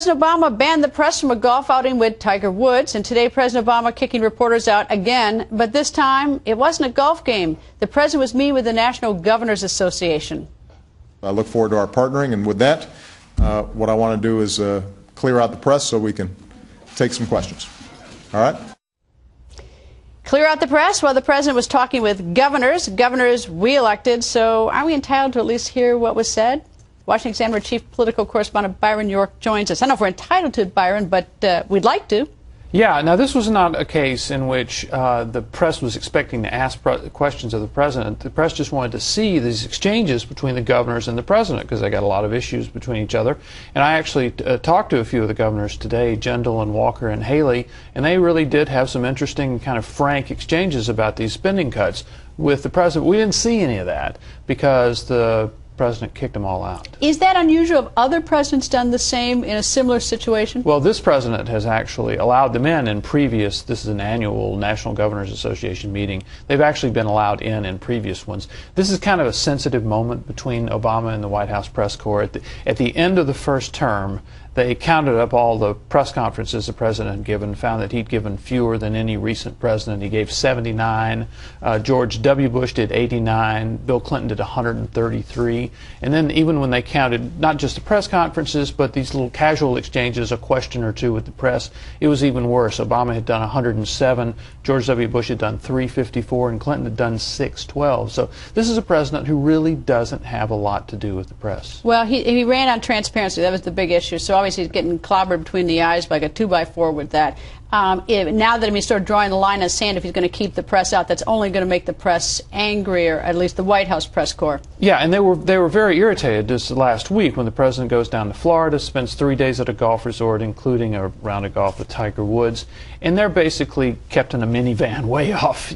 President Obama banned the press from a golf outing with Tiger Woods, and today President Obama kicking reporters out again, but this time it wasn't a golf game. The president was meeting with the National Governors Association. I look forward to our partnering, and with that, what I want to do is clear out the press so we can take some questions. All right? Clear out the press while the president was talking with governors re-elected, so are we entitled to at least hear what was said? Washington Examiner chief political correspondent Byron York joins us. I don't know if we're entitled to, Byron, but we'd like to. Yeah, now this was not a case in which the press was expecting to ask questions of the president. The press just wanted to see these exchanges between the governors and the president because they got a lot of issues between each other. And I actually talked to a few of the governors today, Jindal and Walker and Haley, and they really did have some interesting kind of frank exchanges about these spending cuts with the president. We didn't see any of that because the president kicked them all out. Is that unusual? Have other presidents done the same in a similar situation? Well, this president has actually allowed them in previous, this is an annual National Governors Association meeting. They've actually been allowed in previous ones. This is kind of a sensitive moment between Obama and the White House press corps. At the end of the first term, they counted up all the press conferences the president had given, found that he'd given fewer than any recent president. He gave 79. George W. Bush did 89. Bill Clinton did 133. And then even when they counted not just the press conferences, but these little casual exchanges, a question or two with the press, it was even worse. Obama had done 107. George W. Bush had done 354, and Clinton had done 612. So this is a president who really doesn't have a lot to do with the press. Well, he ran on transparency. That was the big issue. So obviously he's getting clobbered between the eyes like a 2x4 with that. Now that he's sort of drawing the line in the sand, if he's going to keep the press out, that's only going to make the press angrier, at least the White House press corps. Yeah, and they were very irritated just last week when the president goes down to Florida, spends 3 days at a golf resort, including a round of golf with Tiger Woods, and they're basically kept in a minivan way off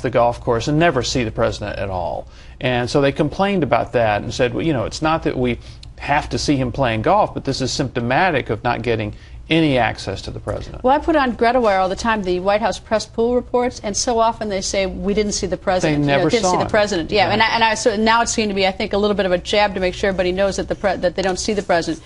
the golf course and never see the president at all. And so they complained about that and said, well, it's not that we have to see him playing golf, but this is symptomatic of not getting any access to the president. Well, I put on Greta Wire all the time the White House press pool reports, and so often they say we didn't see the president. They never didn't saw see the him. president. Yeah, so now it's seemed to be, I think, a little bit of a jab to make sure everybody knows that that they don't see the president.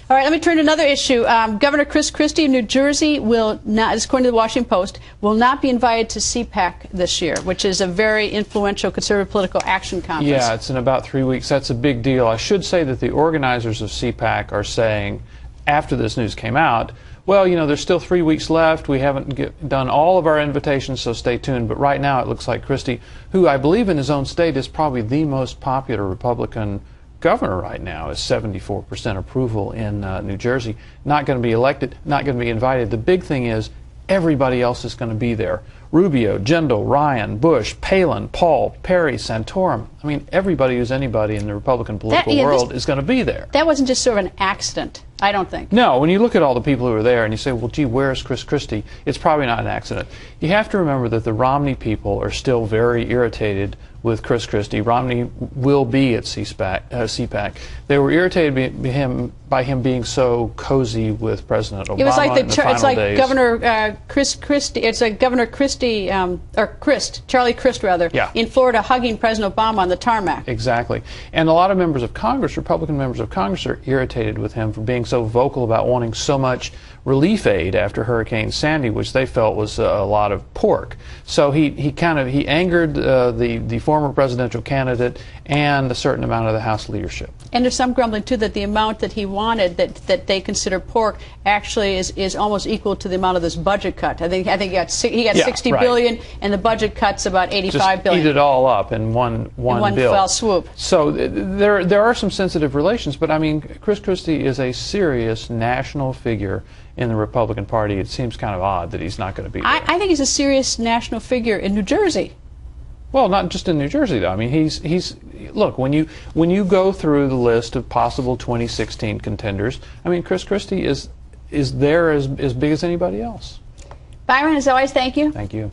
All right, let me turn to another issue. Governor Chris Christie of New Jersey will not, according to the Washington Post, will not be invited to CPAC this year, which is a very influential conservative political action conference. Yeah, it's in about 3 weeks. That's a big deal. I should say that the organizers of CPAC are saying, after this news came out, well, there's still 3 weeks left. We haven't done all of our invitations, so stay tuned. But right now it looks like Christie, who I believe in his own state is probably the most popular Republican governor right now, is 74% approval in New Jersey, not going to be elected, not going to be invited. The big thing is everybody else is going to be there. Rubio, Jindal, Ryan, Bush, Palin, Paul, Perry, Santorum. I mean, everybody who's anybody in the Republican political world is going to be there. That wasn't just sort of an accident, I don't think. No, when you look at all the people who are there and you say, well, gee, where's Chris Christie? It's probably not an accident. You have to remember that the Romney people are still very irritated with Chris Christie. Romney will be at CPAC. They were irritated by him being so cozy with President Obama. It was like in the final days. Governor Christie. It's like Governor Christie Charlie Crist rather, yeah, in Florida, hugging President Obama on the tarmac. Exactly, and a lot of members of Congress, Republican members of Congress, are irritated with him for being so vocal about wanting so much relief aid after Hurricane Sandy, which they felt was a lot of pork. So he angered the former presidential candidate and a certain amount of the House leadership. And there's some grumbling too that the amount that he wanted, that they consider pork, actually is almost equal to the amount of this budget cut. I think he got $60 billion, and the budget cut's about $85 billion. Eat it all up in one bill. Fell swoop. So there are some sensitive relations, but I mean, Chris Christie is a serious national figure in the Republican Party. It seems kind of odd that he's not going to be there. I think he's a serious national figure in New Jersey. Well, not just in New Jersey, though. I mean, he's look, when you go through the list of possible 2016 contenders, I mean, Chris Christie is there as big as anybody else. Byron, as always, thank you. Thank you.